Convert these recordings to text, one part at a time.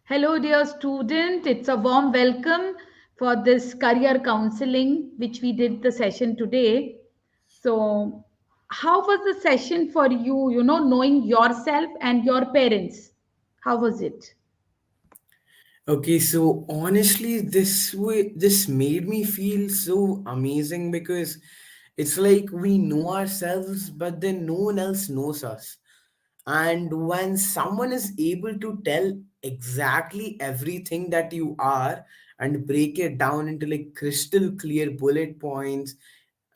Hello, dear student. It's a warm welcome for this career counseling, which we did the session today. So, how was the session for you, knowing yourself and your parents? How was it? Okay, so honestly, this made me feel so amazing because it's like we know ourselves, but then no one else knows us. And when someone is able to tell exactly everything that you are and break it down into like crystal clear bullet points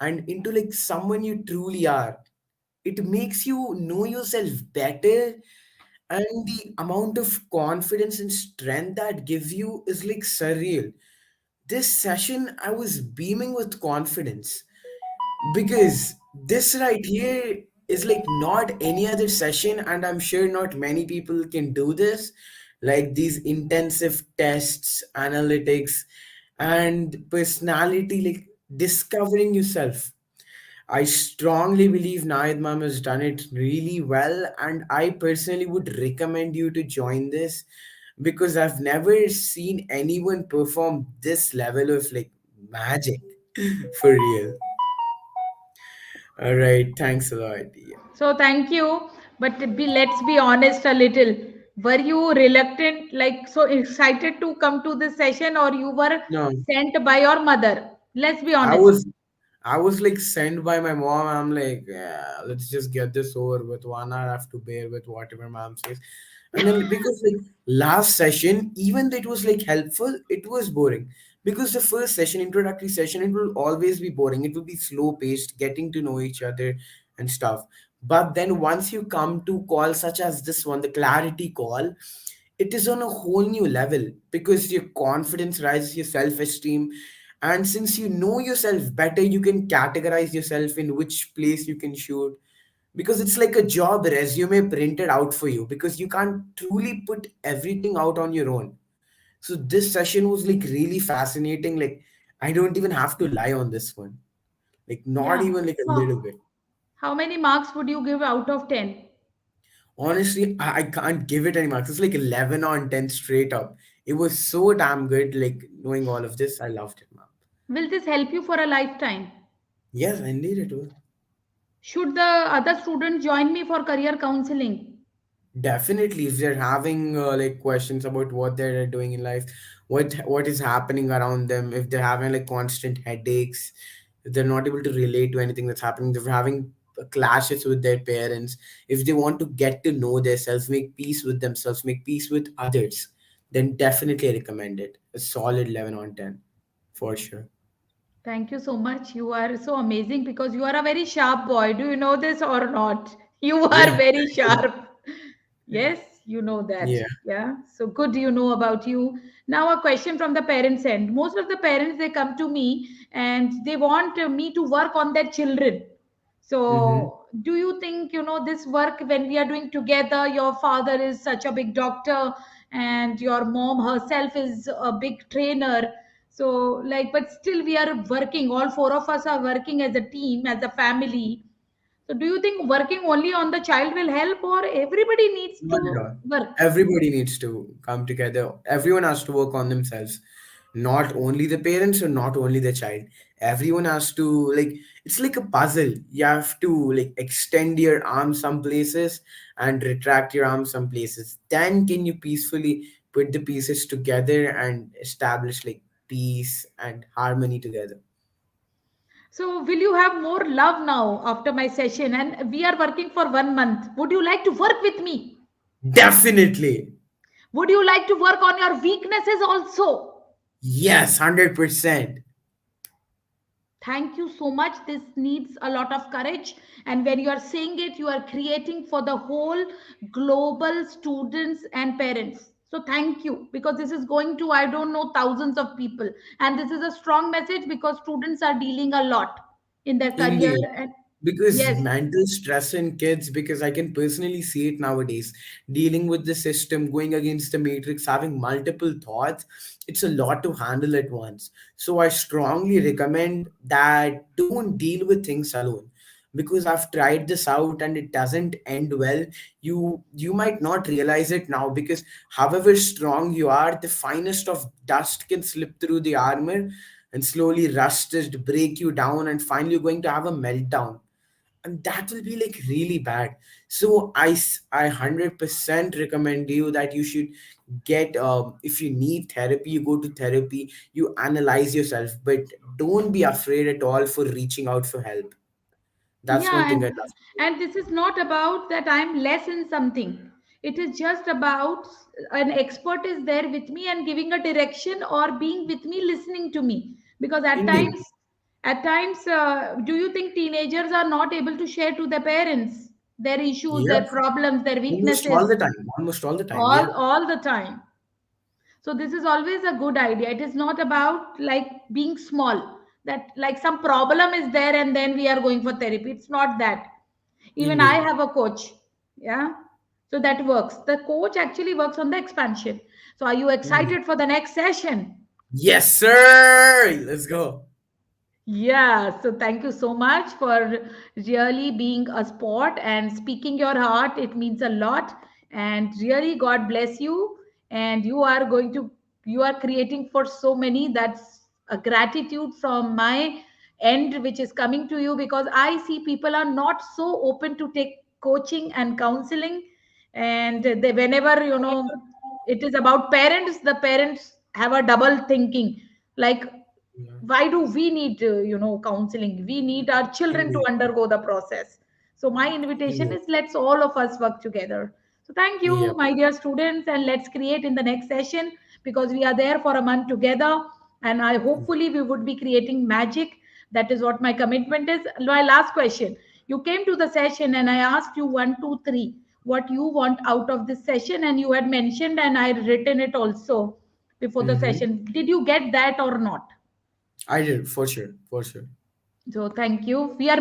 and into like someone you truly are, it makes you know yourself better, and the amount of confidence and strength that gives you is like surreal. This session I was beaming with confidence because this right here is like not any other session, and I'm sure not many people can do this, like these intensive tests, analytics, and personality, like discovering yourself. I strongly believe Nahid Ma'am has done it really well, and I personally would recommend you to join this because I've never seen anyone perform this level of like magic for real. All right, thanks a lot. Yeah. So, thank you. But let's be honest a little. Were you reluctant, like so excited to come to this session, or you were No, sent by your mother? Let's be I honest. was I was like sent by my mom. I'm like, yeah, let's just get this over with. 1 hour I have to bear with whatever mom says. And then because like last session, even though it was like helpful, it was boring. Because the first session, introductory session, it will always be boring. It will be slow paced, getting to know each other and stuff. But then once you come to calls such as this one, the clarity call, it is on a whole new level because your confidence rises, your self-esteem, and since you know yourself better, you can categorize yourself in which place you can shoot, because it's like a job resume printed out for you because you can't truly put everything out on your own. So this session was like really fascinating. Like I don't even have to lie on this one, like not Yeah. even like a little So, bit. how many marks would you give out of 10? Honestly, I can't give it any marks. It's like 11 on 10 straight up. It was so damn good. Like knowing all of this, I loved it, man. Will this help you for a lifetime? Yes, indeed it will. Should the other students join me for career counseling? Definitely, if they're having like questions about what they're doing in life, what is happening around them, if they're having like constant headaches, if they're not able to relate to anything that's happening, if they're having clashes with their parents, if they want to get to know themselves, make peace with themselves, make peace with others, then definitely I recommend it. A solid 11 on 10 for sure. Thank you so much. You are so amazing because you are a very sharp boy. Do you know this or not? You are Yeah. very sharp. Yes, you know that. Yeah. Yeah. So good you know about you. Now a question from the parents' end. Most of the parents they come to me and they want me to work on their children. Mm-hmm. So do you think this work when we are doing together, your father is such a big doctor and your mom herself is a big trainer. So like but still we are working, all four of us are working as a team, as a family. So do you think working only on the child will help or everybody needs Not at to all. work? Everybody needs to come together. Everyone has to work on themselves. Not only the parents or not only the child. Everyone has to like it's like a puzzle. You have to like extend your arm some places and retract your arm some places. Then can you peacefully put the pieces together and establish like peace and harmony together. So will you have more love now after my session, and we are working for 1 month? Would you like to work with me? Definitely. Would you like to work on your weaknesses also? Yes, 100%. Thank you so much. This needs a lot of courage. And when you are saying it, you are creating for the whole global students and parents. So thank you because this is going to, I don't know, thousands of people. And this is a strong message because students are dealing a lot in their career. Indeed. And Because yes. mental stress in kids, because I can personally see it nowadays, dealing with the system, going against the matrix, having multiple thoughts, it's a lot to handle at once. So I strongly recommend that don't deal with things alone. because I've tried this out and it doesn't end well. You might not realize it now, because however strong you are, the finest of dust can slip through the armor and slowly rust it, break you down, and finally you're going to have a meltdown, and that will be like really bad. So I 100% recommend you that you should get, if you need therapy, you go to therapy, you analyze yourself, but don't be afraid at all for reaching out for help. That's one Yeah, thing I'd love to say. and this is not about that I'm less in something. It is just about an expert is there with me and giving a direction or being with me, listening to me. Because Indeed. at times, do you think teenagers are not able to share to their parents their issues, Yep. their problems, their Almost all weaknesses, the time. Almost all the time. Yeah. all the time? So this is always a good idea. It is not about like being small, that like some problem is there and then we are going for therapy. It's not that. Even I Indeed. have a coach. Yeah. So that works. The coach actually works on the expansion. So are you Indeed. excited for the next session? Yes, sir. Let's go. Yeah, so thank you so much for really being a sport and speaking your heart. It means a lot. And really, God bless you. And you are creating for so many. That's a gratitude from my end, which is coming to you, because I see people are not so open to take coaching and counseling. And they, whenever, it is about parents, the parents have a double thinking. Like, Yeah. why do we need counseling? We need our children to Indeed. undergo the process. So my invitation Indeed. is, let's all of us work together. So thank you, Yep. my dear students, and let's create in the next session, because we are there for a month together, and I hopefully we would be creating magic. That is what my commitment is. My last question: you came to the session and I asked you 1 2 3 what you want out of this session, and you had mentioned, and I had written it also before the Mm-hmm. session. Did you get that or not? I did, for sure. For sure. So thank you. We are